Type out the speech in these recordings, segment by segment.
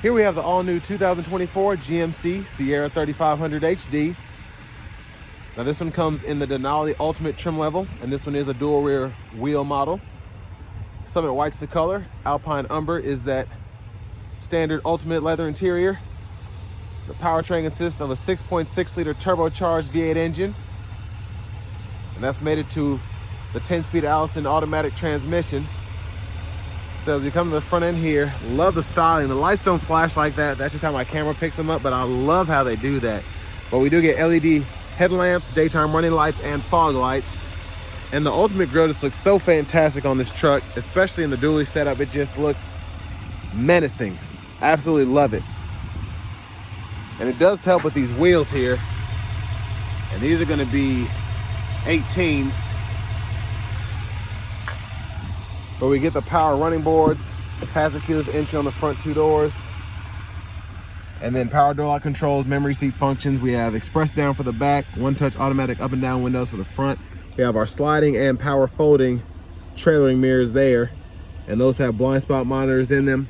Here we have the all-new 2024 GMC Sierra 3500 HD. Now this one comes in the Denali Ultimate trim level, and this one is a dual rear wheel model. Summit White's the color. Alpine Umber is that standard Ultimate leather interior. The powertrain consists of a 6.6 liter turbocharged V8 engine, and that's mated to the 10-speed Allison automatic transmission. So as we come to the front end here, love the styling. The lights don't flash like that. That's just how my camera picks them up, but I love how they do that. But we do get LED headlamps, daytime running lights, and fog lights. And the Ultimate grille just looks so fantastic on this truck, especially in the dually setup. It just looks menacing. Absolutely love it. And it does help with these wheels here. And these are gonna be 18s. But we get the power running boards, has a keyless entry on the front two doors, and then power door lock controls, memory seat functions. We have express down for the back, one-touch automatic up and down windows for the front. We have our sliding and power folding trailering mirrors there, and those have blind spot monitors in them.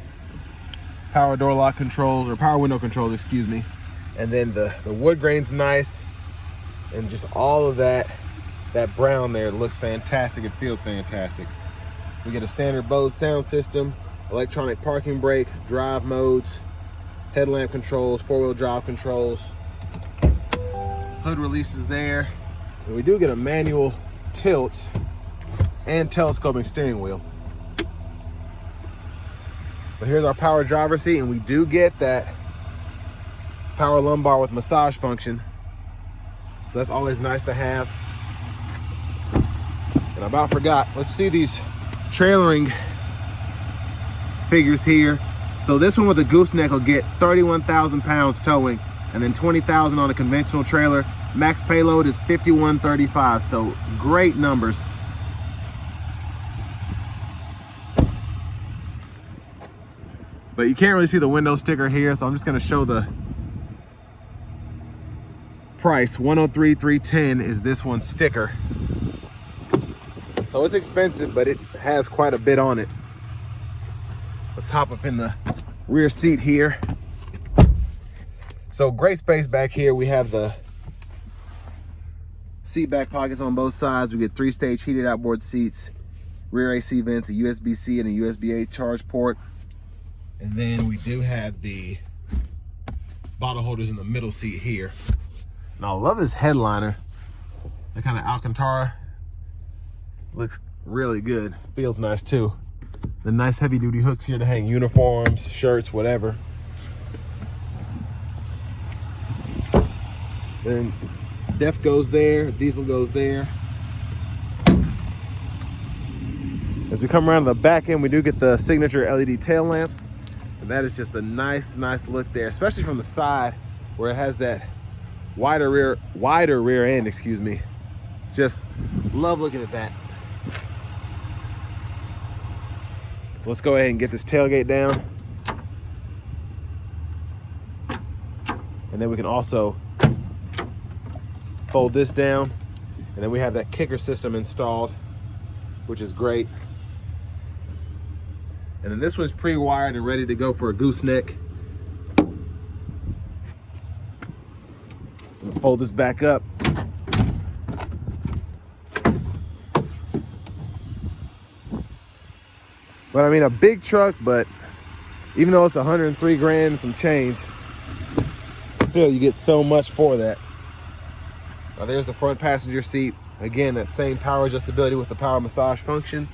Power door lock controls, or power window controls, excuse me. And then the wood grain's nice, and just all of that brown there looks fantastic. It feels fantastic. We get a standard Bose sound system, electronic parking brake, drive modes, headlamp controls, four-wheel drive controls. Hood releases there. And we do get a manual tilt and telescoping steering wheel. But here's our power driver's seat, and we do get that power lumbar with massage function. So that's always nice to have. And I about forgot, let's see these trailering figures here. So this one with the gooseneck will get 31,000 pounds towing, and then 20,000 on a conventional trailer. Max payload is 5135, so great numbers. But you can't really see the window sticker here, so I'm just gonna show the price. 103,310 is this one's sticker. So it's expensive, but it has quite a bit on it. Let's hop up in the rear seat here. So great space back here. We have the seat back pockets on both sides. We get 3-stage heated outboard seats, rear AC vents, a USB-C and a USB-A charge port. And then we do have the bottle holders in the middle seat here. And I love this headliner. The kind of Alcantara. Looks really good. Feels nice too. The nice heavy duty hooks here to hang uniforms, shirts, whatever. And DEF goes there, diesel goes there. As we come around to the back end, we do get the signature LED tail lamps. And that is just a nice look there, especially from the side where it has that wider rear end, excuse me. Just love looking at that. Let's go ahead and get this tailgate down. And then we can also fold this down. And then we have that kicker system installed, which is great. And then this one's pre-wired and ready to go for a gooseneck. Fold this back up. But I mean, a big truck, but even though it's 103 grand and some change, still you get so much for that. Now there's the front passenger seat. Again, that same power adjustability with the power massage function.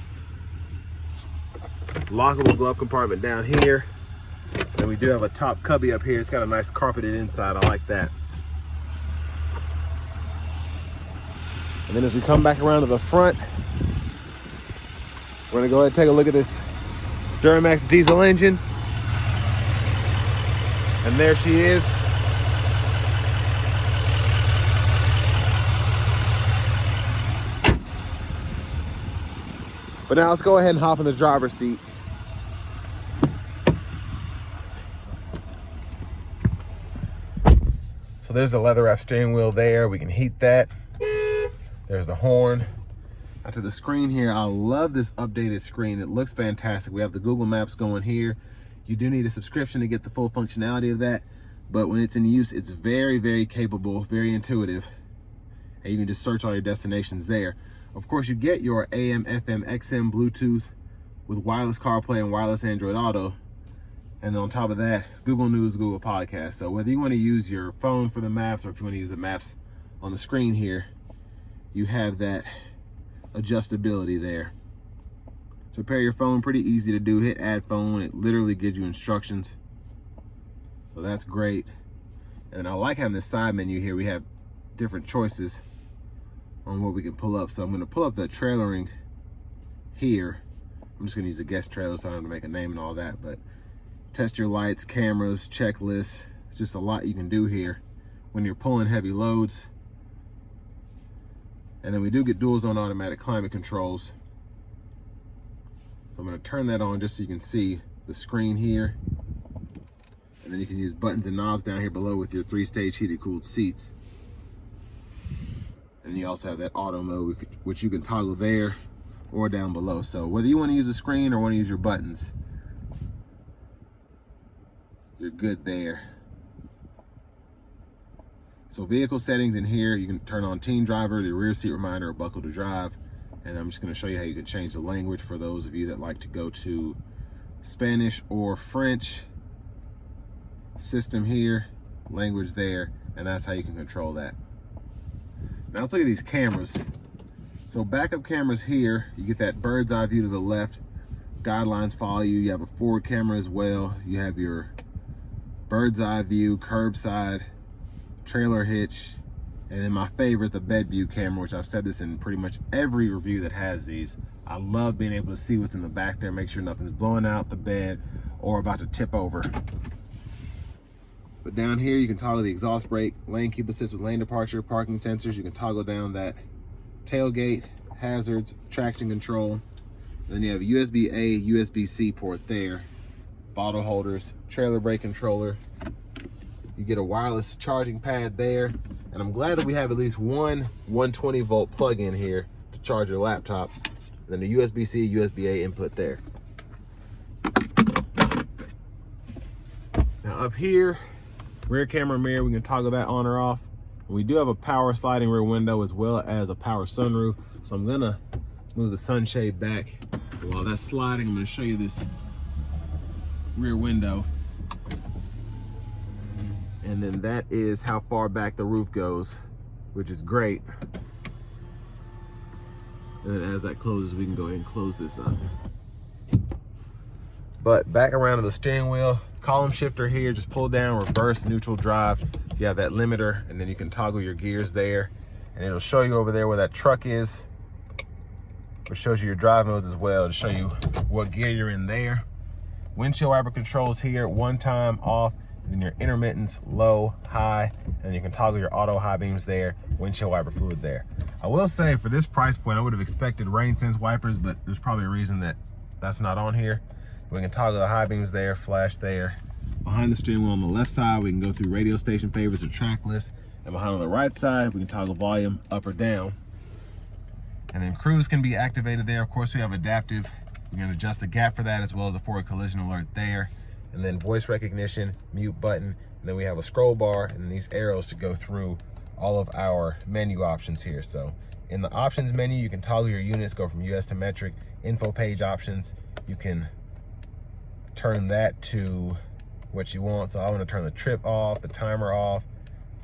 Lockable glove compartment down here. And we do have a top cubby up here. It's got a nice carpeted inside. I like that. And then as we come back around to the front, we're gonna go ahead and take a look at this Duramax diesel engine. And there she is. But now let's go ahead and hop in the driver's seat. So there's the leather wrap steering wheel there. We can heat that. There's the horn. Now to the screen here, I love this updated screen. It looks fantastic. We have the Google Maps going here. You do need a subscription to get the full functionality of that, but when it's in use, it's very, very capable, very intuitive, and you can just search all your destinations there. Of course, you get your AM, FM, XM, Bluetooth with wireless CarPlay and wireless Android Auto, and then on top of that, Google News, Google Podcasts. So whether you want to use your phone for the maps or if you want to use the maps on the screen here, you have that adjustability there. To pair your phone, pretty easy to do. Hit add phone, it literally gives you instructions. So that's great. And I like having this side menu here. We have different choices on what we can pull up. So I'm gonna pull up the trailering here. I'm just gonna use a guest trailer so I don't have to make a name and all that, but test your lights, cameras, checklists. It's just a lot you can do here when you're pulling heavy loads. And then we do get dual zone automatic climate controls. So I'm gonna turn that on just so you can see the screen here. And then you can use buttons and knobs down here below with your 3-stage heated cooled seats. And you also have that auto mode, which you can toggle there or down below. So whether you wanna use a screen or wanna use your buttons, you're good there. So vehicle settings in here, you can turn on teen driver, the rear seat reminder, or buckle to drive. And I'm just gonna show you how you can change the language for those of you that like to go to Spanish or French. System here, language there, and that's how you can control that. Now let's look at these cameras. So backup cameras here, you get that bird's eye view to the left. Guidelines follow you. You have a forward camera as well. You have your bird's eye view, curbside, trailer hitch, and then my favorite, the bed view camera, which I've said this in pretty much every review that has these. I love being able to see what's in the back there, make sure nothing's blowing out the bed or about to tip over. But down here, you can toggle the exhaust brake, lane keep assist with lane departure, parking sensors. You can toggle down that tailgate, hazards, traction control. And then you have a USB-A, USB-C port there, bottle holders, trailer brake controller. You get a wireless charging pad there. And I'm glad that we have at least one 120 volt plug in here to charge your laptop. And then the USB-C, USB-A input there. Now up here, rear camera mirror, we can toggle that on or off. And we do have a power sliding rear window as well as a power sunroof. So I'm gonna move the sunshade back. While that's sliding, I'm gonna show you this rear window. And then that is how far back the roof goes, which is great. And then as that closes, we can go ahead and close this up. But back around to the steering wheel, column shifter here, just pull down, reverse, neutral, drive. You have that limiter, and then you can toggle your gears there. And it'll show you over there where that truck is, which shows you your drive modes as well to show you what gear you're in there. Windshield wiper controls here, one time off, and then your intermittents, low, high, and you can toggle your auto high beams there, windshield wiper fluid there. I will say for this price point, I would have expected rain sense wipers, but there's probably a reason that that's not on here. We can toggle the high beams there, flash there. Behind the steering wheel on the left side, we can go through radio station favorites or track list. And behind on the right side, we can toggle volume up or down. And then cruise can be activated there. Of course, we have adaptive. We can adjust the gap for that as well as a forward collision alert there. And then voice recognition, mute button. And then we have a scroll bar and these arrows to go through all of our menu options here. So in the options menu, you can toggle your units, go from US to metric, info page options. You can turn that to what you want. So I want to turn the trip off, the timer off,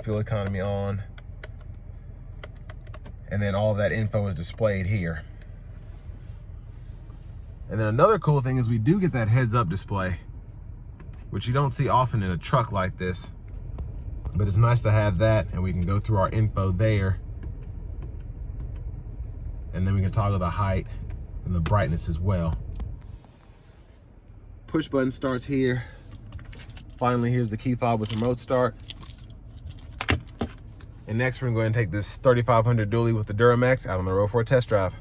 fuel economy on. And then all of that info is displayed here. And then another cool thing is we do get that heads up display, which you don't see often in a truck like this, but it's nice to have that, and we can go through our info there. And then we can toggle the height and the brightness as well. Push button starts here. Finally, here's the key fob with remote start. And next we're gonna go ahead and take this 3500 dually with the Duramax out on the road for a test drive.